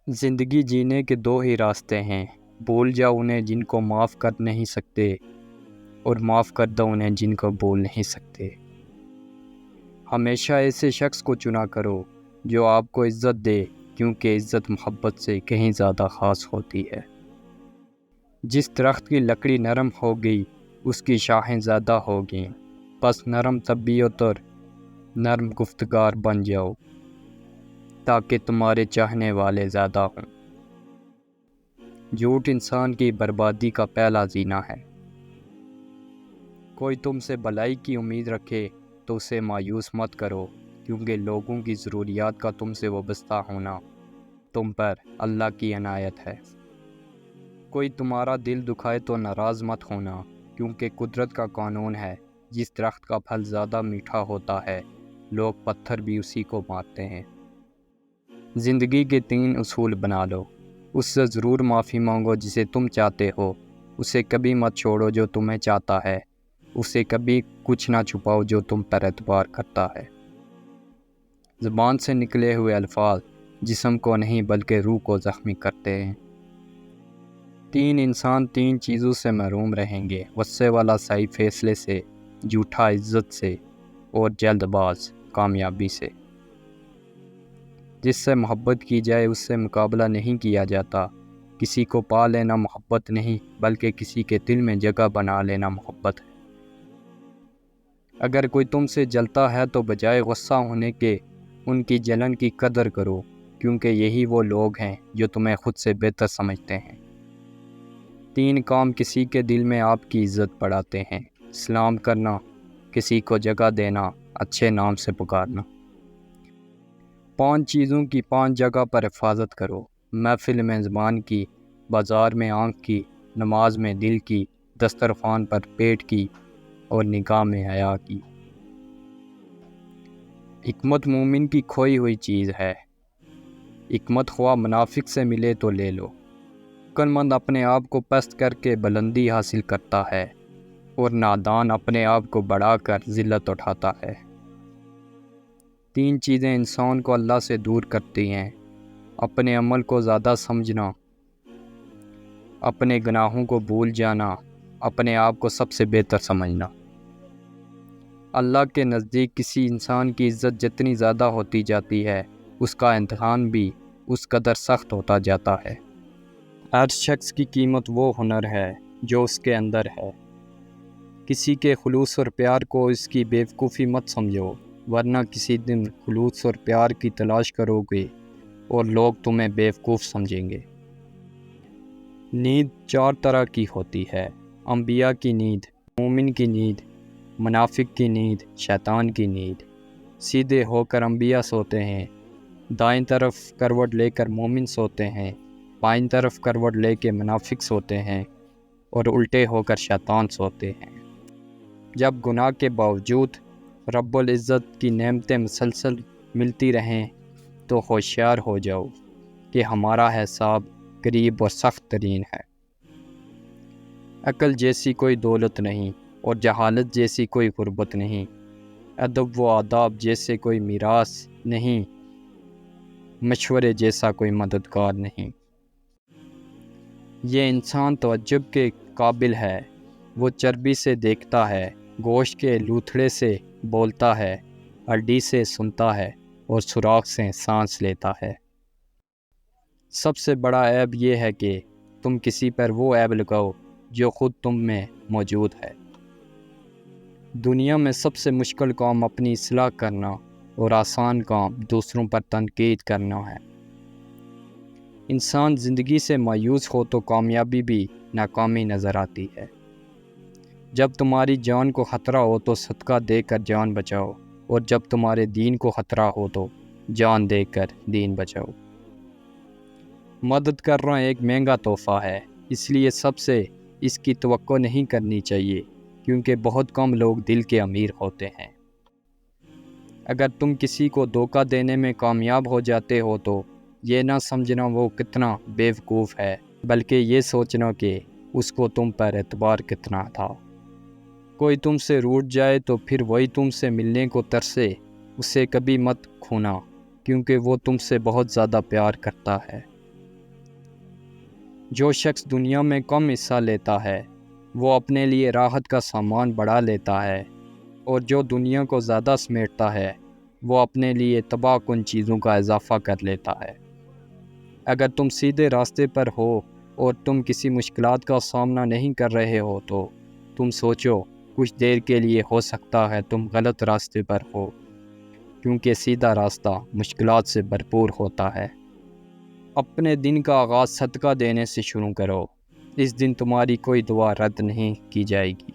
زندگی جینے کے دو ہی راستے ہیں، بھول جاؤ انہیں جن کو معاف کر نہیں سکتے، اور معاف کر دو انہیں جن کو بھول نہیں سکتے۔ ہمیشہ ایسے شخص کو چنا کرو جو آپ کو عزت دے، کیونکہ عزت محبت سے کہیں زیادہ خاص ہوتی ہے۔ جس درخت کی لکڑی نرم ہو گئی اس کی شاخیں زیادہ ہو گئیں، بس نرم طبیعت اور نرم گفتگار بن جاؤ تاکہ تمہارے چاہنے والے زیادہ ہوں۔ جھوٹ انسان کی بربادی کا پہلا زینہ ہے۔ کوئی تم سے بھلائی کی امید رکھے تو اسے مایوس مت کرو، کیونکہ لوگوں کی ضروریات کا تم سے وابستہ ہونا تم پر اللہ کی عنایت ہے۔ کوئی تمہارا دل دکھائے تو ناراض مت ہونا، کیونکہ قدرت کا قانون ہے، جس درخت کا پھل زیادہ میٹھا ہوتا ہے لوگ پتھر بھی اسی کو مارتے ہیں۔ زندگی کے 3 اصول بنا لو۔ اس سے ضرور معافی مانگو جسے تم چاہتے ہو، اسے کبھی مت چھوڑو جو تمہیں چاہتا ہے، اسے کبھی کچھ نہ چھپاؤ جو تم پر اعتبار کرتا ہے۔ زبان سے نکلے ہوئے الفاظ جسم کو نہیں بلکہ روح کو زخمی کرتے ہیں۔ 3 انسان 3 چیزوں سے محروم رہیں گے: غصے والا صحیح فیصلے سے، جھوٹا عزت سے، اور جلد باز کامیابی سے۔ جس سے محبت کی جائے اس سے مقابلہ نہیں کیا جاتا۔ کسی کو پا لینا محبت نہیں، بلکہ کسی کے دل میں جگہ بنا لینا محبت ہے۔ اگر کوئی تم سے جلتا ہے تو بجائے غصہ ہونے کے ان کی جلن کی قدر کرو، کیونکہ یہی وہ لوگ ہیں جو تمہیں خود سے بہتر سمجھتے ہیں۔ 3 کام کسی کے دل میں آپ کی عزت بڑھاتے ہیں: سلام کرنا، کسی کو جگہ دینا، اچھے نام سے پکارنا۔ 5 چیزوں کی 5 جگہ پر حفاظت کرو: محفل میں زبان کی، بازار میں آنکھ کی، نماز میں دل کی، دسترخوان پر پیٹ کی، اور نگاہ میں حیا کی۔ حکمت مومن کی کھوئی ہوئی چیز ہے۔ حکمت خواہ منافق سے ملے تو لے لو۔ عقل مند اپنے آپ کو پست کر کے بلندی حاصل کرتا ہے، اور نادان اپنے آپ کو بڑھا کر ذلت اٹھاتا ہے۔ 3 چیزیں انسان کو اللہ سے دور کرتی ہیں: اپنے عمل کو زیادہ سمجھنا، اپنے گناہوں کو بھول جانا، اپنے آپ کو سب سے بہتر سمجھنا۔ اللہ کے نزدیک کسی انسان کی عزت جتنی زیادہ ہوتی جاتی ہے، اس کا امتحان بھی اس قدر سخت ہوتا جاتا ہے۔ ہر شخص کی قیمت وہ ہنر ہے جو اس کے اندر ہے۔ کسی کے خلوص اور پیار کو اس کی بیوقوفی مت سمجھو، ورنہ کسی دن خلوص اور پیار کی تلاش کرو گے اور لوگ تمہیں بیوقوف سمجھیں گے۔ نیند 4 طرح کی ہوتی ہے: انبیاء کی نیند، مومن کی نیند، منافق کی نیند، شیطان کی نیند۔ سیدھے ہو کر انبیاء سوتے ہیں، دائیں طرف کروٹ لے کر مومن سوتے ہیں، بائیں طرف کروٹ لے کے منافق سوتے ہیں، اور الٹے ہو کر شیطان سوتے ہیں۔ جب گناہ کے باوجود رب العزت کی نعمتیں مسلسل ملتی رہیں تو ہوشیار ہو جاؤ کہ ہمارا حساب قریب اور سخت ترین ہے۔ عقل جیسی کوئی دولت نہیں، اور جہالت جیسی کوئی غربت نہیں۔ ادب و آداب جیسے کوئی میراث نہیں، مشورے جیسا کوئی مددگار نہیں۔ یہ انسان تعجب کے قابل ہے، وہ چربی سے دیکھتا ہے، گوشت کے لوتھڑے سے بولتا ہے، ہڈی سے سنتا ہے، اور سوراخ سے سانس لیتا ہے۔ سب سے بڑا عیب یہ ہے کہ تم کسی پر وہ عیب لگاؤ جو خود تم میں موجود ہے۔ دنیا میں سب سے مشکل کام اپنی اصلاح کرنا، اور آسان کام دوسروں پر تنقید کرنا ہے۔ انسان زندگی سے مایوس ہو تو کامیابی بھی ناکامی نظر آتی ہے۔ جب تمہاری جان کو خطرہ ہو تو صدقہ دے کر جان بچاؤ، اور جب تمہارے دین کو خطرہ ہو تو جان دے کر دین بچاؤ۔ مدد کرنا ایک مہنگا تحفہ ہے، اس لیے سب سے اس کی توقع نہیں کرنی چاہیے، کیونکہ بہت کم لوگ دل کے امیر ہوتے ہیں۔ اگر تم کسی کو دھوکہ دینے میں کامیاب ہو جاتے ہو تو یہ نہ سمجھنا وہ کتنا بیوقوف ہے، بلکہ یہ سوچنا کہ اس کو تم پر اعتبار کتنا تھا۔ کوئی تم سے روٹھ جائے تو پھر وہی تم سے ملنے کو ترسے، اسے کبھی مت کھونا، کیونکہ وہ تم سے بہت زیادہ پیار کرتا ہے۔ جو شخص دنیا میں کم حصہ لیتا ہے وہ اپنے لیے راحت کا سامان بڑھا لیتا ہے، اور جو دنیا کو زیادہ سمیٹتا ہے وہ اپنے لیے تباہ کن چیزوں کا اضافہ کر لیتا ہے۔ اگر تم سیدھے راستے پر ہو اور تم کسی مشکلات کا سامنا نہیں کر رہے ہو تو تم سوچو، کچھ دیر کے لیے ہو سکتا ہے تم غلط راستے پر ہو، کیونکہ سیدھا راستہ مشکلات سے بھرپور ہوتا ہے۔ اپنے دن کا آغاز صدقہ دینے سے شروع کرو، اس دن تمہاری کوئی دعا رد نہیں کی جائے گی۔